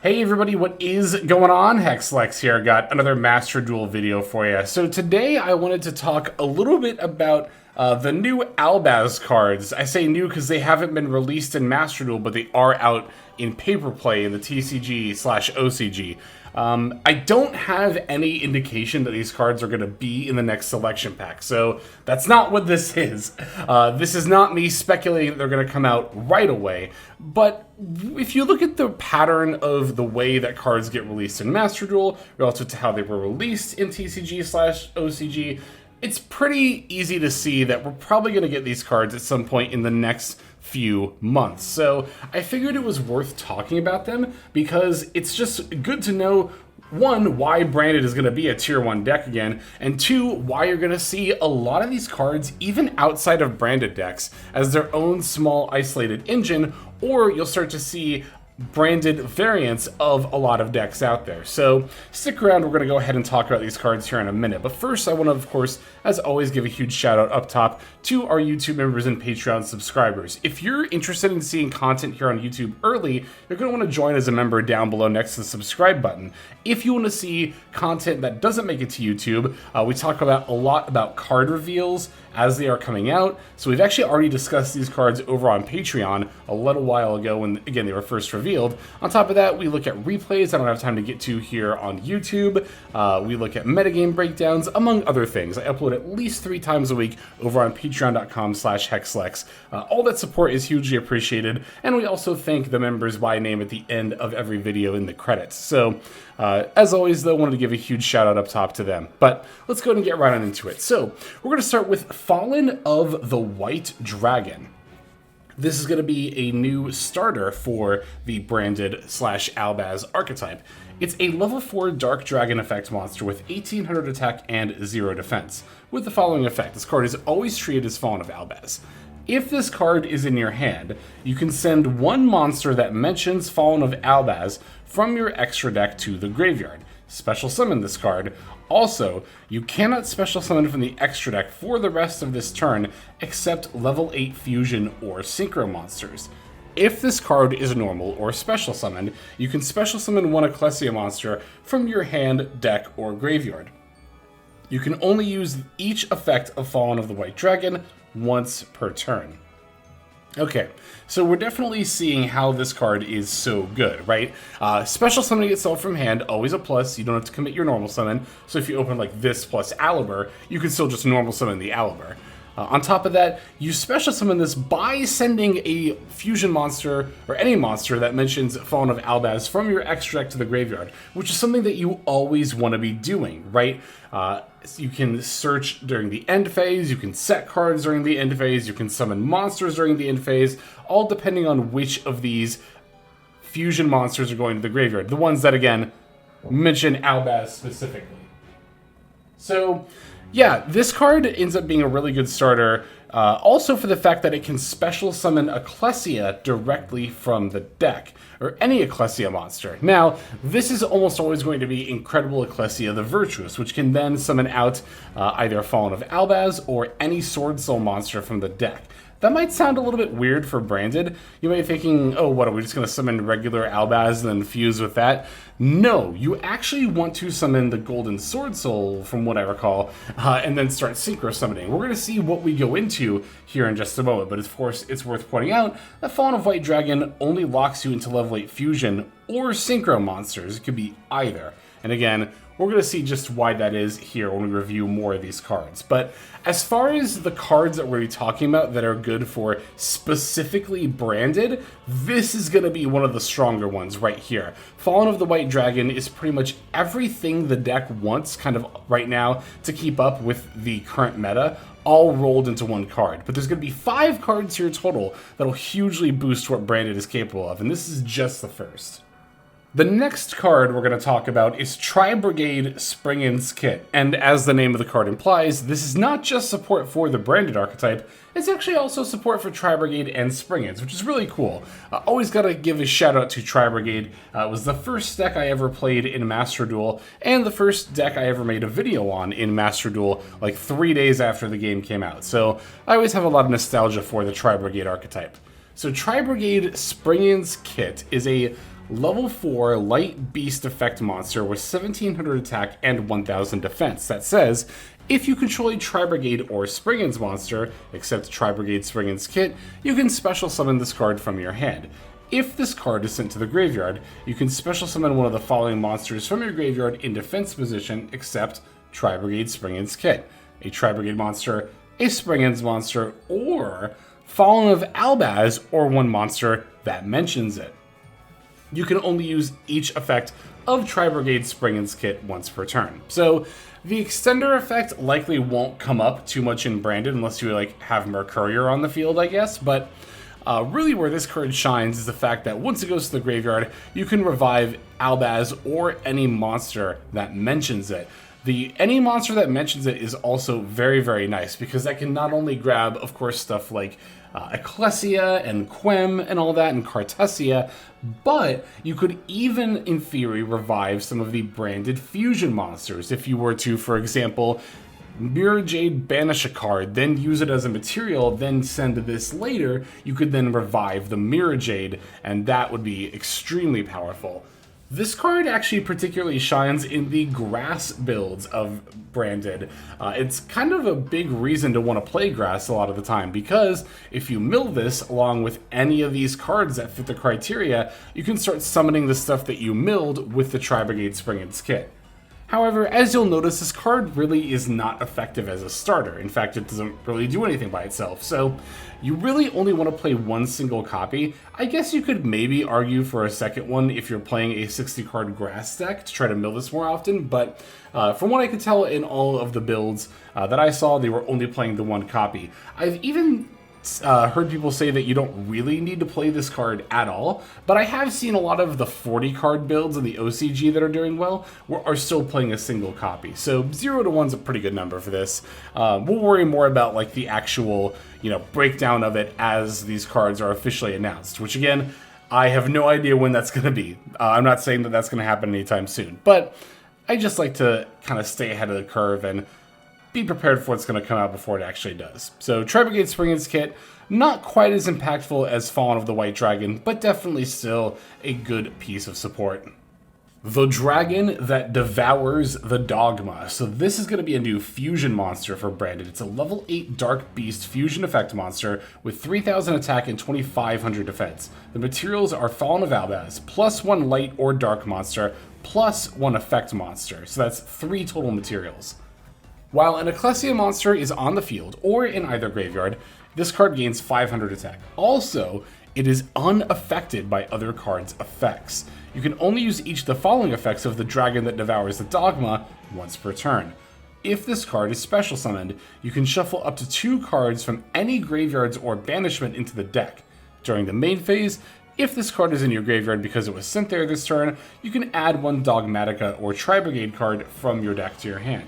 Hey everybody, what is going on? Hexlex here. Got another Master Duel video for you. So today I wanted to talk a little bit about the new Albaz cards. I say new because they haven't been released in Master Duel, but they are out in paper play in the TCG/OCG. I don't have any indication that these cards are going to be in the next selection pack, so that's not what this is. This is not me speculating that they're going to come out right away, but if you look at the pattern of the way that cards get released in Master Duel relative to how they were released in TCG/OCG, it's pretty easy to see that we're probably going to get these cards at some point in the next few months. So I figured it was worth talking about them because it's just good to know, one, why Branded is going to be a tier 1 deck again, and two, why you're going to see a lot of these cards even outside of Branded decks as their own small isolated engine, or you'll start to see branded variants of a lot of decks out there. So stick around, we're going to go ahead and talk about these cards here in a minute. But first I want to, of course, as always, give a huge shout out up top to our YouTube members and Patreon subscribers. If you're interested in seeing content here on YouTube early, you're going to want to join as a member down below next to the subscribe button. If you want to see content that doesn't make it to YouTube, we talk about a lot about card reveals as they are coming out. So we've actually already discussed these cards over on Patreon a little while ago when, again, they were first revealed. On top of that, we look at replays I don't have time to get to here on YouTube. We look at metagame breakdowns, among other things. I upload at least 3 times a week over on patreon.com/hexlex. All that support is hugely appreciated, and we also thank the members by name at the end of every video in the credits. So, as always, though, I wanted to give a huge shout out up top to them. But let's go ahead and get right on into it. So, we're going to start with Fallen of the White Dragon. This is going to be a new starter for the Branded/Albaz archetype. It's a level 4 Dark Dragon effect monster with 1800 attack and 0 defense, with the following effect. This card is always treated as Fallen of Albaz. If this card is in your hand, you can send one monster that mentions Fallen of Albaz from your extra deck to the graveyard. Special summon this card. Also, you cannot special summon from the extra deck for the rest of this turn except level 8 fusion or synchro monsters. If this card is normal or special summoned, you can special summon one Ecclesia monster from your hand, deck, or graveyard. You can only use each effect of Fallen of the White Dragon once per turn. Okay, so we're definitely seeing how this card is so good, right? Special summoning itself from hand, always a plus. You don't have to commit your normal summon. So if you open like this plus Aliber, you can still just normal summon the Aliber. On top of that, you special summon this by sending a fusion monster or any monster that mentions Fallen of Albaz from your extra deck to the graveyard, which is something that you always want to be doing, right? You can search during the end phase, you can set cards during the end phase, you can summon monsters during the end phase, all depending on which of these fusion monsters are going to the graveyard. The ones that, again, mention Albaz specifically. So, yeah, this card ends up being a really good starter, also for the fact that it can special summon Ecclesia directly from the deck, or any Ecclesia monster. Now, this is almost always going to be Incredible Ecclesia the Virtuous, which can then summon out either Fallen of Albaz or any Sword Soul monster from the deck. That might sound a little bit weird for Branded. You might be thinking, oh, what, are we just going to summon regular Albaz and then fuse with that? No, you actually want to summon the Golden Sword Soul, from what I recall, and then start synchro summoning. We're going to see what we go into here in just a moment, but of course, it's worth pointing out that Fallen of White Dragon only locks you into level 8 fusion or synchro monsters. It could be either. And again, we're going to see just why that is here when we review more of these cards. But as far as the cards that we're talking about that are good for specifically Branded, this is going to be one of the stronger ones right here. Fallen of the White Dragon is pretty much everything the deck wants kind of right now to keep up with the current meta, all rolled into one card. But there's going to be 5 cards here total that'll hugely boost what Branded is capable of, and this is just the first. The next card we're going to talk about is Tri-Brigade Springans Kitt, and as the name of the card implies, this is not just support for the Branded archetype, it's actually also support for Tri-Brigade and Springans, which is really cool. Always got to give a shout out to Tri-Brigade. It was the first deck I ever played in Master Duel, and the first deck I ever made a video on in Master Duel, like 3 days after the game came out. So I always have a lot of nostalgia for the Tri-Brigade archetype. So Tri-Brigade Springans Kitt is a level 4 light beast effect monster with 1700 attack and 1000 defense that says, if you control a Tri-Brigade or Springans monster, except Tri-Brigade Springans Kitt, you can special summon this card from your hand. If this card is sent to the graveyard, you can special summon one of the following monsters from your graveyard in defense position, except Tri-Brigade Springans Kitt, a Tri-Brigade monster, a Springans monster, or Fallen of Albaz, or one monster that mentions it. You can only use each effect of Tri-Brigade Springans Kitt once per turn. So the extender effect likely won't come up too much in Branded unless you like have Mercurier on the field, I guess, but really where this card shines is the fact that once it goes to the graveyard, you can revive Albaz or any monster that mentions it. Any monster that mentions it is also very, very nice because that can not only grab, of course, stuff like Ecclesia and Quem and all that and Cartesia, but you could even, in theory, revive some of the branded fusion monsters. If you were to, for example, Mirror Jade banish a card, then use it as a material, then send this later, you could then revive the Mirror Jade, and that would be extremely powerful. This card actually particularly shines in the grass builds of Branded. It's kind of a big reason to want to play grass a lot of the time, because if you mill this along with any of these cards that fit the criteria, you can start summoning the stuff that you milled with the Tri-Brigade Springans Kitt. However, as you'll notice, this card really is not effective as a starter. In fact, it doesn't really do anything by itself, so you really only want to play one single copy. I guess you could maybe argue for a second one if you're playing a 60-card grass deck to try to mill this more often, but from what I could tell in all of the builds that I saw, they were only playing the one copy. I've even heard people say that you don't really need to play this card at all, but I have seen a lot of the 40-card builds in the OCG that are doing well are still playing a single copy. So 0 to 1 is a pretty good number for this. We'll worry more about like the actual, breakdown of it as these cards are officially announced, which again, I have no idea when that's going to be. I'm not saying that that's going to happen anytime soon, but I just like to kind of stay ahead of the curve and be prepared for what's going to come out before it actually does. So Tri-Brigade Springans Kitt, not quite as impactful as Fallen of the White Dragon, but definitely still a good piece of support. The dragon that devours the Dogma. So this is going to be a new fusion monster for Branded. It's a level 8 Dark Beast fusion effect monster with 3000 attack and 2500 defense. The materials are Fallen of Albaz, +1 light or dark monster, +1 effect monster. So that's 3 total materials. While an Ecclesia monster is on the field or in either graveyard, this card gains 500 attack. Also, it is unaffected by other cards' effects. You can only use each of the following effects of the dragon that devours the Dogma once per turn. If this card is special summoned, you can shuffle up to 2 cards from any graveyards or banishment into the deck. During the main phase, if this card is in your graveyard because it was sent there this turn, you can add 1 Dogmatica or Tri-Brigade card from your deck to your hand.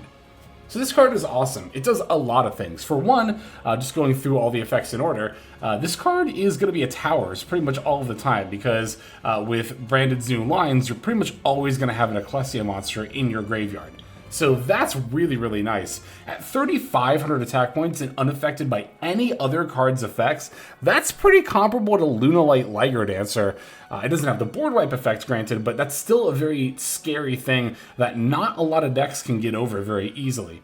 So this card is awesome. It does a lot of things. For one, just going through all the effects in order, this card is going to be a Towers pretty much all of the time because with Branded's new lines, you're pretty much always going to have an Ecclesia monster in your graveyard. So that's really, really nice. At 3,500 attack points and unaffected by any other card's effects, that's pretty comparable to Lunalight Liger Dancer. It doesn't have the board wipe effect, granted, but that's still a very scary thing that not a lot of decks can get over very easily.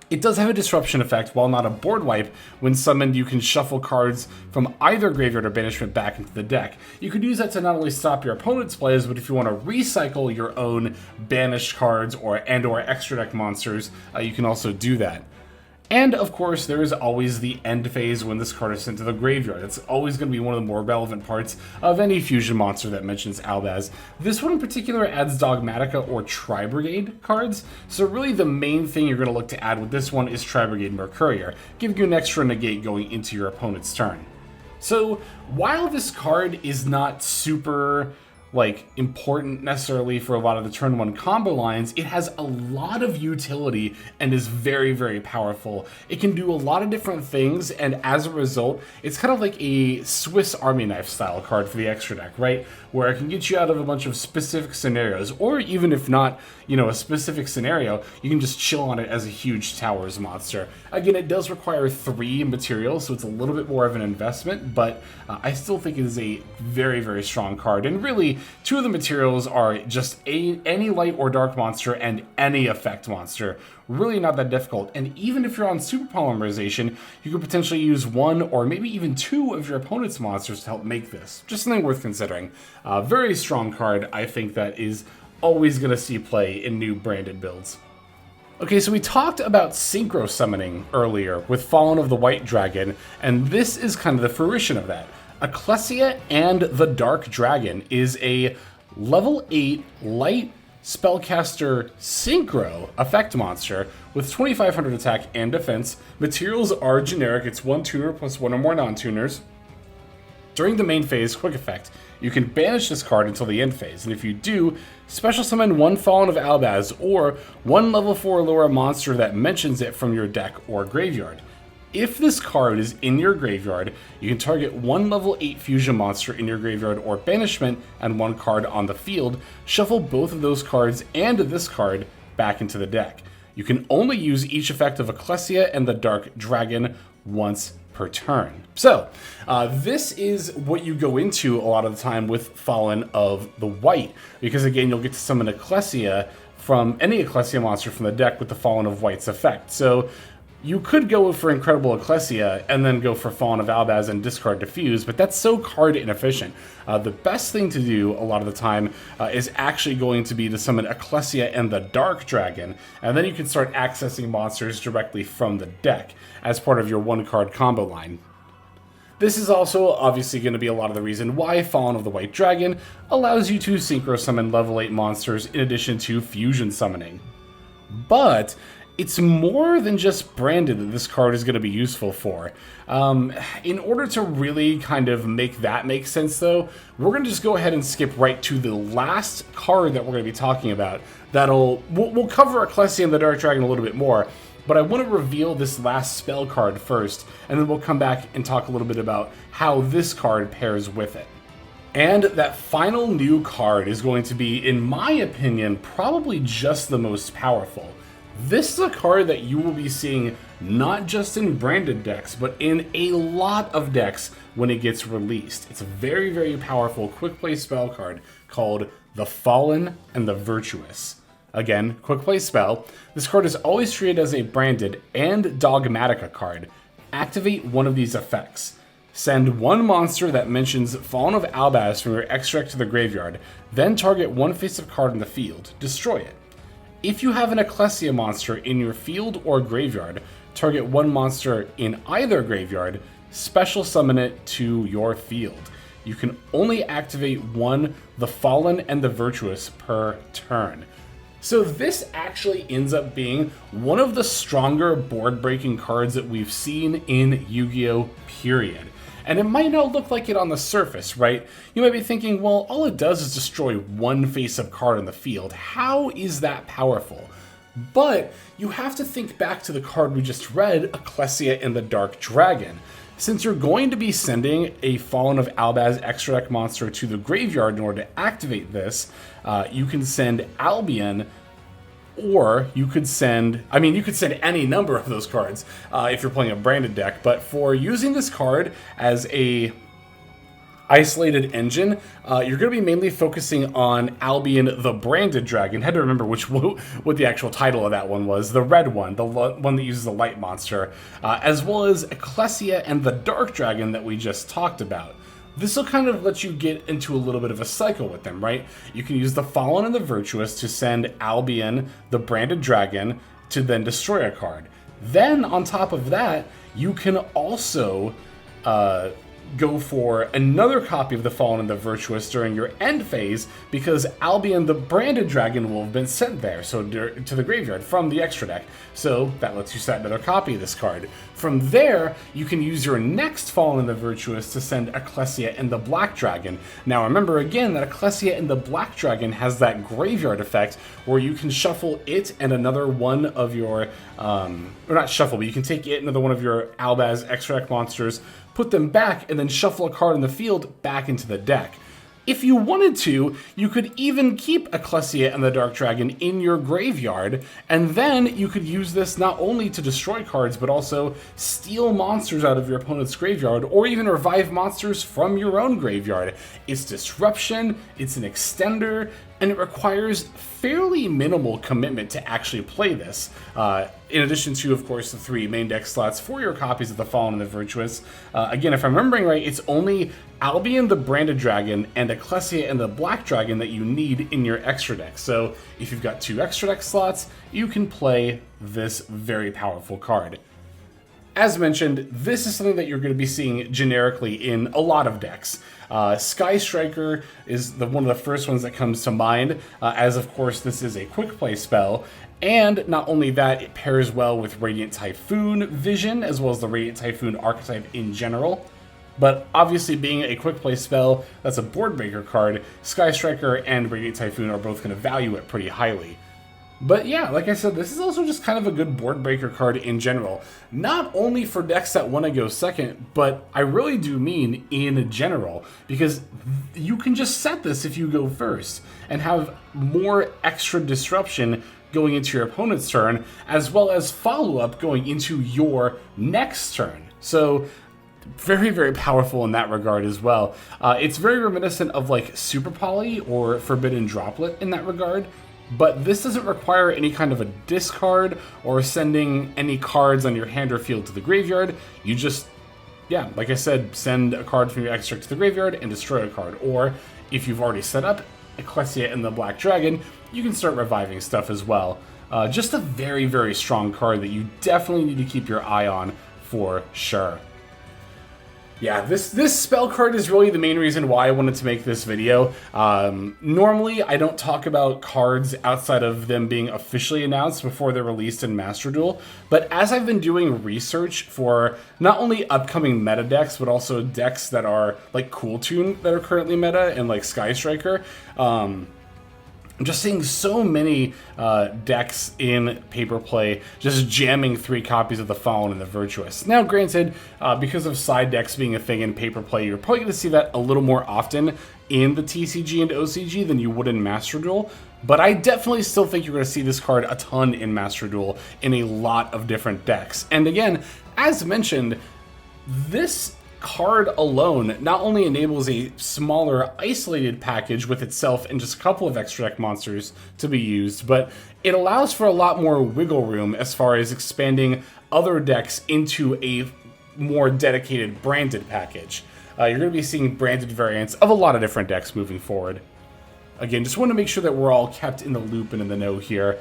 It does have a disruption effect, while not a board wipe. When summoned, you can shuffle cards from either graveyard or banishment back into the deck. You could use that to not only stop your opponent's plays, but if you want to recycle your own banished cards or extra deck monsters, you can also do that. And of course, there is always the end phase when this card is sent to the graveyard. It's always going to be one of the more relevant parts of any fusion monster that mentions Albaz. This one in particular adds Dogmatica or Tri-Brigade cards, so really the main thing you're going to look to add with this one is Tri-Brigade Mercurier, giving you an extra negate going into your opponent's turn. So while this card is not super important necessarily for a lot of the turn 1 combo lines, it has a lot of utility and is very, very powerful. It can do a lot of different things, and as a result, it's kind of like a Swiss Army knife style card for the extra deck, right? Where it can get you out of a bunch of specific scenarios, or even if not, a specific scenario, you can just chill on it as a huge Towers monster. Again, it does require 3 materials, so it's a little bit more of an investment, but I still think it is a very, very strong card, and really, see, two of the materials are just any light or dark monster and any effect monster. Really not that difficult, and even if you're on super polymerization, you could potentially use one or maybe even two of your opponent's monsters to help make this. Just something worth considering. Very strong card, I think, that is always going to see play in new branded builds. Okay, so we talked about synchro summoning earlier with Fallen of the White Dragon, and this is kind of the fruition of that. Ecclesia and the Dark Dragon is a level 8 light spellcaster synchro effect monster with 2500 attack and defense. Materials are generic. It's one tuner plus one or more non-tuners. During the main phase quick effect, you can banish this card until the end phase, and if you do, special summon one Fallen of Albaz or one level 4 or lower monster that mentions it from your deck or graveyard. If this card is in your graveyard, you can target one level 8 fusion monster in your graveyard or banishment and one card on the field, shuffle both of those cards and this card back into the deck. You can only use each effect of Ecclesia and the Dark Dragon once per turn. So, this is what you go into a lot of the time with Fallen of the White, because again, you'll get to summon Ecclesia from any Ecclesia monster from the deck with the Fallen of White's effect. So, you could go for Incredible Ecclesia and then go for Fallen of Albaz and discard Diffuse, but that's so card inefficient. The best thing to do a lot of the time is actually going to be to summon Ecclesia and the Dark Dragon, and then you can start accessing monsters directly from the deck as part of your one-card combo line. This is also obviously going to be a lot of the reason why Fallen of the White Dragon allows you to synchro summon level 8 monsters in addition to fusion summoning. But it's more than just branded that this card is going to be useful for. In order to really kind of make that make sense, though, we're going to just go ahead and skip right to the last card that we're going to be talking about. We'll cover Ecclesia and the Dark Dragon a little bit more, but I want to reveal this last spell card first, and then we'll come back and talk a little bit about how this card pairs with it. And that final new card is going to be, in my opinion, probably just the most powerful. This is a card that you will be seeing not just in branded decks, but in a lot of decks when it gets released. It's a very, very powerful quick play spell card called the Fallen and the Virtuous. Again, quick play spell. This card is always treated as a branded and Dogmatica card. Activate one of these effects. Send one monster that mentions Fallen of Albaz from your extract to the graveyard, then target one face-up card in the field. Destroy it. If you have an Ecclesia monster in your field or graveyard, target one monster in either graveyard, special summon it to your field. You can only activate one The Fallen and the Virtuous per turn. So this actually ends up being one of the stronger board-breaking cards that we've seen in Yu-Gi-Oh! Period. And it might not look like it on the surface, right? You might be thinking, well, all it does is destroy one face-up card on the field. How is that powerful? But you have to think back to the card we just read, Ecclesia and the Dark Dragon. Since you're going to be sending a Fallen of Albaz extra deck monster to the graveyard in order to activate this, you can send Albion, or you could send, you could send any number of those cards if you're playing a branded deck, but for using this card as a isolated engine, you're going to be mainly focusing on Albion the Branded Dragon. Had to remember what the actual title of that one was. The red one, the one that uses the light monster, as well as Ecclesia and the Dark Dragon that we just talked about. This will kind of let you get into a little bit of a cycle with them, right? You can use the Fallen and the Virtuous to send Albion, the Branded Dragon, to then destroy a card. Then, on top of that, you can also go for another copy of the Fallen and the Virtuous during your end phase, because Albion the Branded Dragon will have been sent there, so to the graveyard from the extra deck. So that lets you set another copy of this card. From there, you can use your next Fallen and the Virtuous to send Ecclesia and the Black Dragon. Now remember again that Ecclesia and the Black Dragon has that graveyard effect where you can shuffle it and another one of your, or not shuffle, but you can take it and another one of your Albaz extra deck monsters, put them back, and then shuffle a card in the field back into the deck. If you wanted to, you could even keep Ecclesia and the Dark Dragon in your graveyard, and then you could use this not only to destroy cards, but also steal monsters out of your opponent's graveyard, or even revive monsters from your own graveyard. It's disruption, it's an extender, and it requires fairly minimal commitment to actually play this. In addition to, of course, the 3 main deck slots for your copies of the Fallen and the Virtuous. Again, if I'm remembering right, it's only Albion the Branded Dragon and Ecclesia and the Black Dragon that you need in your extra deck. So if you've got 2 extra deck slots, you can play this very powerful card. As mentioned, this is something that you're going to be seeing generically in a lot of decks. Sky Striker is one of the first ones that comes to mind, as of course this is a quick play spell, and not only that, it pairs well with Radiant Typhoon Vision, as well as the Radiant Typhoon archetype in general. But obviously being a quick play spell that's a board breaker card, Sky Striker and Radiant Typhoon are both going to value it pretty highly. But yeah, like I said, this is also just kind of a good board breaker card in general. Not only for decks that want to go second, but I really do mean in general. Because you can just set this if you go first, and have more extra disruption going into your opponent's turn, as well as follow-up going into your next turn. So very, very powerful in that regard as well. It's very reminiscent of like Super Poly or Forbidden Droplet in that regard. But this doesn't require any kind of a discard or sending any cards on your hand or field to the graveyard. You just, yeah, like I said, send a card from your extra deck to the graveyard and destroy a card. Or if you've already set up Ecclesia and the Black Dragon, you can start reviving stuff as well. Just a very, very strong card that you definitely need to keep your eye on for sure. Yeah, this spell card is really the main reason why I wanted to make this video. Normally, I don't talk about cards outside of them being officially announced before they're released in Master Duel, but as I've been doing research for not only upcoming meta decks, but also decks that are like Cool Tune that are currently meta and like Sky Striker, I'm just seeing so many decks in paper play just jamming 3 copies of the Fallen and the Virtuous. Now, granted, because of side decks being a thing in paper play, you're probably going to see that a little more often in the TCG and OCG than you would in Master Duel. But I definitely still think you're going to see this card a ton in Master Duel in a lot of different decks. And again, as mentioned, this card alone not only enables a smaller isolated package with itself and just a couple of extra deck monsters to be used, but it allows for a lot more wiggle room as far as expanding other decks into a more dedicated branded package. You're going to be seeing branded variants of a lot of different decks moving forward. Again, just want to make sure that we're all kept in the loop and in the know here.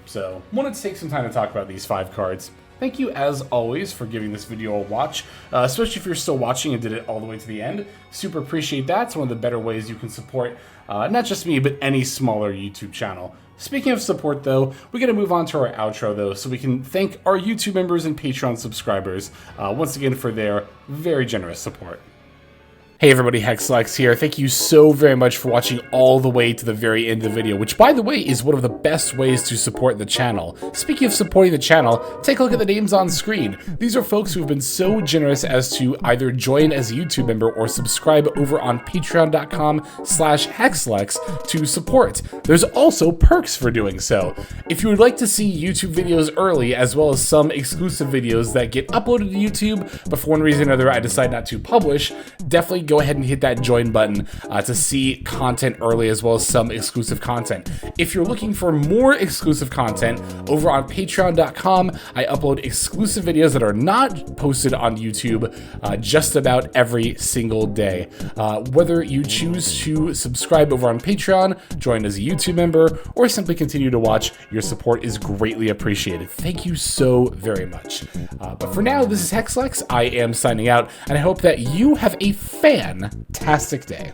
So wanted to take some time to talk about these 5 cards. Thank you, as always, for giving this video a watch, especially if you're still watching and did it all the way to the end. Super appreciate that. It's one of the better ways you can support not just me, but any smaller YouTube channel. Speaking of support, though, we're going to move on to our outro, though, so we can thank our YouTube members and Patreon subscribers once again for their very generous support. Hey everybody, Hexlex here. Thank you so very much for watching all the way to the very end of the video, which by the way is one of the best ways to support the channel. Speaking of supporting the channel, take a look at the names on screen. These are folks who have been so generous as to either join as a YouTube member or subscribe over on patreon.com/Hexlex to support. There's also perks for doing so. If you would like to see YouTube videos early, as well as some exclusive videos that get uploaded to YouTube, but for one reason or another I decide not to publish, definitely go ahead and hit that join button to see content early, as well as some exclusive content. If you're looking for more exclusive content, over on patreon.com, I upload exclusive videos that are not posted on YouTube just about every single day. Whether you choose to subscribe over on Patreon, join as a YouTube member, or simply continue to watch, your support is greatly appreciated. Thank you so very much. But for now, this is Hexlex. I am signing out, and I hope that you have a fantastic day.